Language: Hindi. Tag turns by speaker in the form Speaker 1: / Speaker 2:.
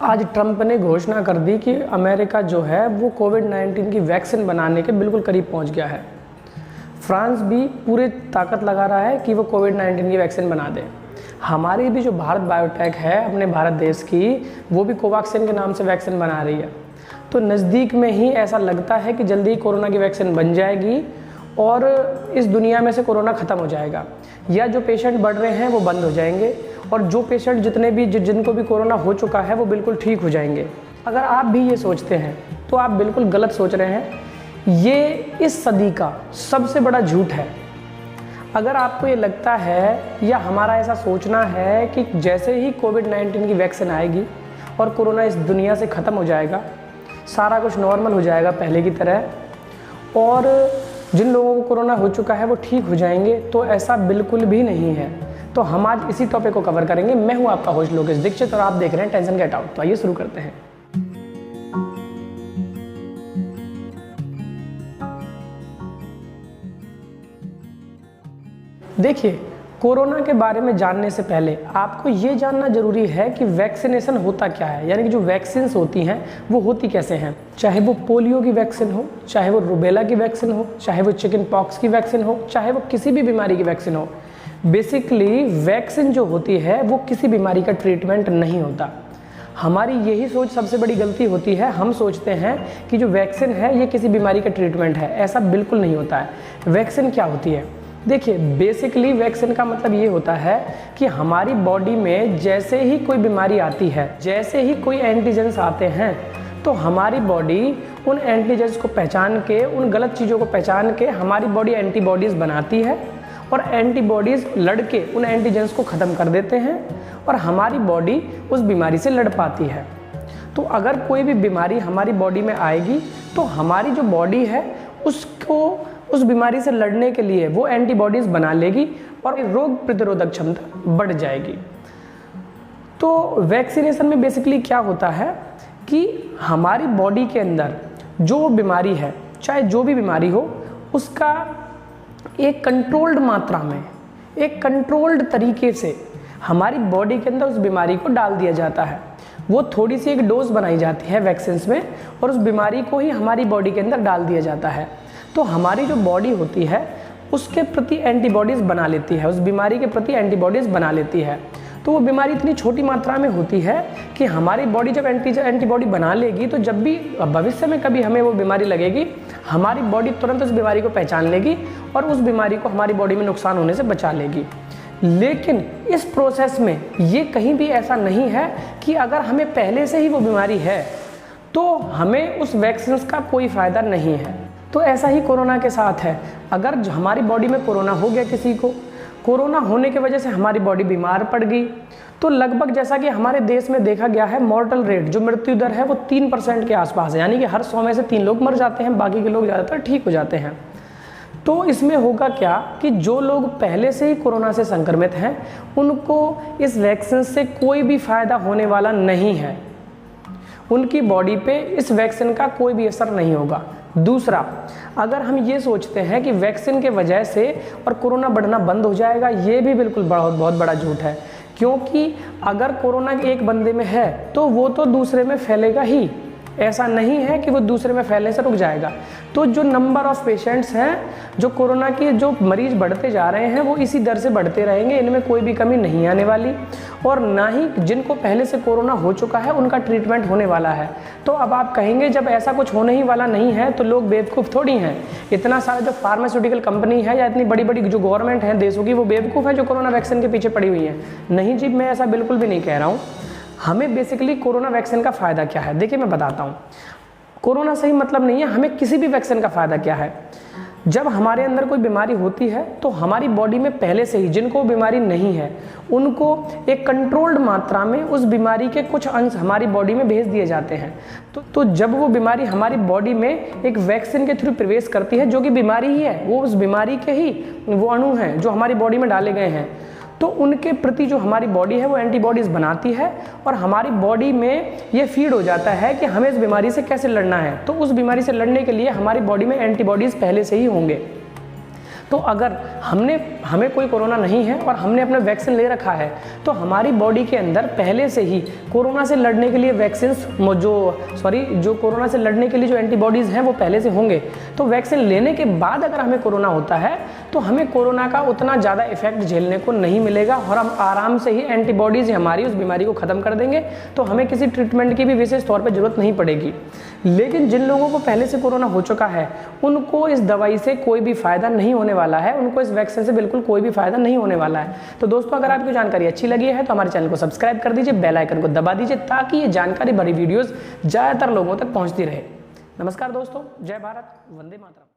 Speaker 1: आज ट्रंप ने घोषणा कर दी कि अमेरिका जो है वो कोविड-19 की वैक्सीन बनाने के बिल्कुल करीब पहुंच गया है। फ्रांस भी पूरी ताकत लगा रहा है कि वो कोविड-19 की वैक्सीन बना दे। हमारी भी जो भारत बायोटेक है अपने भारत देश की, वो भी कोवैक्सीन के नाम से वैक्सीन बना रही है। तो नज़दीक में ही ऐसा लगता है कि जल्दी ही कोरोना की वैक्सीन बन जाएगी और इस दुनिया में से कोरोना ख़त्म हो जाएगा, या जो पेशेंट बढ़ रहे हैं वो बंद हो जाएंगे और जो पेशेंट जिनको भी कोरोना हो चुका है वो बिल्कुल ठीक हो जाएंगे। अगर आप भी ये सोचते हैं तो आप बिल्कुल गलत सोच रहे हैं। ये इस सदी का सबसे बड़ा झूठ है। अगर आपको ये लगता है या हमारा ऐसा सोचना है कि जैसे ही कोविड-19 की वैक्सीन आएगी और कोरोना इस दुनिया से ख़त्म हो जाएगा, सारा कुछ नॉर्मल हो जाएगा पहले की तरह और जिन लोगों को कोरोना हो चुका है वो ठीक हो जाएंगे, तो ऐसा बिल्कुल भी नहीं है। तो हम आज इसी टॉपिक को कवर करेंगे। मैं हूं आपका होस्ट लोकेश दीक्षित और आप देख रहे हैं टेंशन गेट आउट। तो आइए शुरू करते हैं। देखिए, कोरोना के बारे में जानने से पहले आपको ये जानना जरूरी है कि वैक्सीनेशन होता क्या है, यानी कि जो वैक्सीन्स होती हैं वो होती कैसे हैं। चाहे वो पोलियो की वैक्सीन हो, चाहे वो रूबेला की वैक्सीन हो, चाहे वो चिकन पॉक्स की वैक्सीन हो, चाहे वो किसी भी बीमारी की वैक्सीन हो, बेसिकली वैक्सीन जो होती है वो किसी बीमारी का ट्रीटमेंट नहीं होता। हमारी यही सोच सबसे बड़ी गलती होती है। हम सोचते हैं कि जो वैक्सीन है ये किसी बीमारी का ट्रीटमेंट है। ऐसा बिल्कुल नहीं होता है। वैक्सीन क्या होती है? देखिए, बेसिकली वैक्सीन का मतलब ये होता है कि हमारी बॉडी में जैसे ही कोई बीमारी आती है, जैसे ही कोई एंटीजेंस आते हैं, तो हमारी बॉडी उन एंटीजेंस को पहचान के, उन गलत चीज़ों को पहचान के हमारी बॉडी एंटीबॉडीज़ बनाती है और एंटीबॉडीज़ लड़के उन एंटीजेंस को ख़त्म कर देते हैं और हमारी बॉडी उस बीमारी से लड़ पाती है। तो अगर कोई भी बीमारी हमारी बॉडी में आएगी तो हमारी जो बॉडी है उसको उस बीमारी से लड़ने के लिए वो एंटीबॉडीज़ बना लेगी और रोग प्रतिरोधक क्षमता बढ़ जाएगी। तो वैक्सीनेशन में बेसिकली क्या होता है कि हमारी बॉडी के अंदर जो बीमारी है, चाहे जो भी बीमारी हो, उसका एक कंट्रोल्ड मात्रा में, एक कंट्रोल्ड तरीके से हमारी बॉडी के अंदर उस बीमारी को डाल दिया जाता है। वो थोड़ी सी एक डोज बनाई जाती है वैक्सीन्स में और उस बीमारी को ही हमारी बॉडी के अंदर डाल दिया जाता है। तो हमारी जो बॉडी होती है उसके प्रति एंटीबॉडीज़ बना लेती है, उस बीमारी के प्रति एंटीबॉडीज़ बना लेती है। तो वो बीमारी इतनी छोटी मात्रा में होती है कि हमारी बॉडी जब एंटीबॉडी बना लेगी तो जब भी भविष्य में कभी हमें वो बीमारी लगेगी, हमारी बॉडी तुरंत उस बीमारी को पहचान लेगी और उस बीमारी को हमारी बॉडी में नुकसान होने से बचा लेगी। लेकिन इस प्रोसेस में ये कहीं भी ऐसा नहीं है कि अगर हमें पहले से ही वो बीमारी है तो हमें उस वैक्सीन का कोई फ़ायदा नहीं है। तो ऐसा ही कोरोना के साथ है। अगर हमारी बॉडी में कोरोना हो गया, किसी को कोरोना होने की वजह से हमारी बॉडी बीमार पड़ गई, तो लगभग जैसा कि हमारे देश में देखा गया है, मॉर्टल रेट जो मृत्यु दर है वो 3% के आसपास है, यानी कि हर 100 में से 3 लोग मर जाते हैं, बाकी के लोग ज़्यादातर ठीक हो जाते हैं। तो इसमें होगा क्या कि जो लोग पहले से ही कोरोना से संक्रमित हैं उनको इस वैक्सीन से कोई भी फ़ायदा होने वाला नहीं है। उनकी बॉडी पे इस वैक्सीन का कोई भी असर नहीं होगा। दूसरा, अगर हम ये सोचते हैं कि वैक्सीन के वजह से और कोरोना बढ़ना बंद हो जाएगा, ये भी बिल्कुल बहुत बड़ा झूठ है। क्योंकि अगर कोरोना एक बंदे में है तो वो तो दूसरे में फैलेगा ही। ऐसा नहीं है कि वो दूसरे में फैलने से रुक जाएगा। तो जो नंबर ऑफ़ पेशेंट्स हैं, जो कोरोना के जो मरीज बढ़ते जा रहे हैं, वो इसी दर से बढ़ते रहेंगे। इनमें कोई भी कमी नहीं आने वाली और ना ही जिनको पहले से कोरोना हो चुका है उनका ट्रीटमेंट होने वाला है। तो अब आप कहेंगे जब ऐसा कुछ होने ही वाला नहीं है तो लोग बेवकूफ़ थोड़ी हैं। इतना सारा जो फार्मास्यूटिकल कंपनी है या इतनी बड़ी बड़ी जो गवर्नमेंट है देशों की, वो बेवकूफ़ है जो कोरोना वैक्सीन के पीछे पड़ी हुई है। नहीं जी, मैं ऐसा बिल्कुल भी नहीं कह रहा हूँ। हमें बेसिकली कोरोना वैक्सीन का फ़ायदा क्या है, देखिए मैं बताता हूँ। कोरोना से ही मतलब नहीं है, हमें किसी भी वैक्सीन का फ़ायदा क्या है। जब हमारे अंदर कोई बीमारी होती है तो हमारी बॉडी में पहले से ही जिनको बीमारी नहीं है उनको एक कंट्रोल्ड मात्रा में उस बीमारी के कुछ अंश हमारी बॉडी में भेज दिए जाते हैं। तो जब वो बीमारी हमारी बॉडी में एक वैक्सीन के थ्रू प्रवेश करती है, जो कि बीमारी ही है, वो उस बीमारी के ही वो अणु हैं जो हमारी बॉडी में डाले गए हैं, तो उनके प्रति जो हमारी बॉडी है वो एंटीबॉडीज़ बनाती है और हमारी बॉडी में ये फीड हो जाता है कि हमें इस बीमारी से कैसे लड़ना है। तो उस बीमारी से लड़ने के लिए हमारी बॉडी में एंटीबॉडीज़ पहले से ही होंगे। तो अगर हमने हमें कोई कोरोना नहीं है और हमने अपना वैक्सीन ले रखा है, तो हमारी बॉडी के अंदर पहले से ही कोरोना से लड़ने के लिए जो कोरोना से लड़ने के लिए जो एंटीबॉडीज़ हैं वो पहले से होंगे। तो वैक्सीन लेने के बाद अगर हमें कोरोना होता है तो हमें कोरोना का उतना ज़्यादा इफेक्ट झेलने को नहीं मिलेगा और हम आराम से ही एंटीबॉडीज़ हमारी उस बीमारी को ख़त्म कर देंगे। तो हमें किसी ट्रीटमेंट की भी विशेष तौर पर ज़रूरत नहीं पड़ेगी। लेकिन जिन लोगों को पहले से कोरोना हो चुका है उनको इस दवाई से कोई भी फ़ायदा नहीं होने वाला है, उनको इस वैक्सीन से बिल्कुल कोई भी फ़ायदा नहीं होने वाला है। तो दोस्तों, अगर आपको जानकारी अच्छी लगी है तो हमारे चैनल को सब्सक्राइब कर दीजिए, बेल आइकन को दबा दीजिए ताकि ये जानकारी भरी वीडियोज़ ज़्यादातर लोगों तक पहुँचती रहे। नमस्कार दोस्तों, जय भारत, वंदे मातरम।